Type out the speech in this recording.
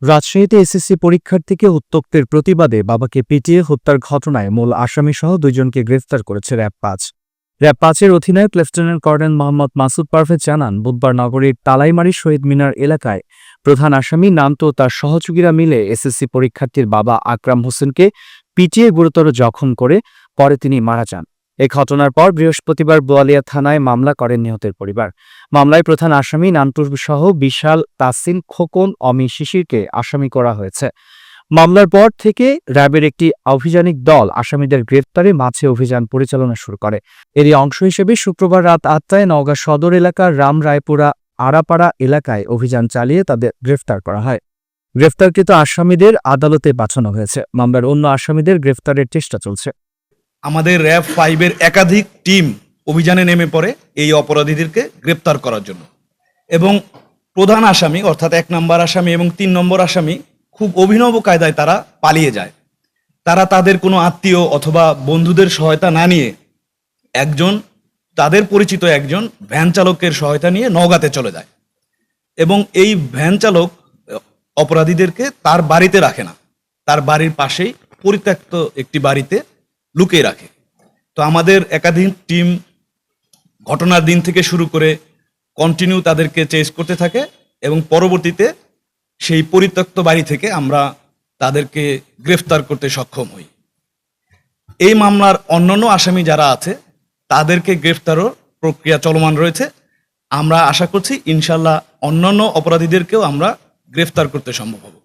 রাজশাহীতে এসএসসি পরীক্ষার্থীকে উত্ত্যক্তের প্রতিবাদে বাবাকে পিটিয়ে হত্যার ঘটনায় মূল আসামিসহ দুইজনকে গ্রেফতার করেছে র‍্যাব-৫। র‍্যাব-৫-এর অধিনায়ক লেফটেন্যান্ট কর্নেল মোহাম্মদ মাসুদ পারভেজ জানান, বুধবার নগরীর তালাইমারী শহীদ মিনার এলাকায় প্রধান আসামি নান্ত ও তার সহযোগীরা মিলে এসএসসি পরীক্ষার্থীর বাবা আকরাম হোসেনকে পিটিয়ে গুরুতর জখম করে পরে তিনি মারা যান। এ ঘটনার পর বৃহস্পতিবার বোয়ালিয়া থানায় মামলা করেন নিহতের পরিবার। মামলায় প্রধান আসামি নান্টুর সহ বিশাল, তাসিন, খোকন, অমি, শিশিরকে আসামি করা হয়েছে। মামলার পর থেকে র্যাবের একটি আভিযানিক দল আসামিদের গ্রেফতারে মাঝে অভিযান পরিচালনা শুরু করে। এরই অংশ হিসেবে শুক্রবার রাত ৮টায় নওগাঁ সদর এলাকার রামরায়পুরা আড়াপাড়া এলাকায় অভিযান চালিয়ে তাদের গ্রেফতার করা হয়। গ্রেফতারকৃত আসামিদের আদালতে পাঠানো হয়েছে। মামলার অন্য আসামিদের গ্রেফতারের চেষ্টা চলছে। আমাদের র‍্যাব-৫-এর একাধিক টিম অভিযানে নেমে পড়ে এই অপরাধীদেরকে গ্রেপ্তার করার জন্য, এবং প্রধান আসামি অর্থাৎ ১ নম্বর আসামি এবং ৩ নম্বর আসামি খুব অভিনব কায়দায় তারা পালিয়ে যায়। তারা তাদের কোনো আত্মীয় অথবা বন্ধুদের সহায়তা না নিয়ে তাদের পরিচিত একজন ভ্যান চালকের সহায়তা নিয়ে নওগাঁতে চলে যায়, এবং এই ভ্যান চালক অপরাধীদেরকে তার বাড়িতে রাখে না, তার বাড়ির পাশেই পরিত্যক্ত একটি বাড়িতে লুকিয়ে রাখে। তো আমাদের একাধিক টিম ঘটনার দিন থেকে শুরু করে কন্টিনিউ তাদেরকে চেস করতে থাকে, এবং পরবর্তীতে সেই পরিত্যক্ত বাড়ি থেকে আমরা তাদেরকে গ্রেফতার করতে সক্ষম হই। এই মামলার অন্যান্য আসামি যারা আছে তাদেরকে গ্রেফতারও প্রক্রিয়া চলমান রয়েছে। আমরা আশা করছি ইনশাল্লাহ অন্যান্য অপরাধীদেরকেও আমরা গ্রেফতার করতে সম্ভব হব।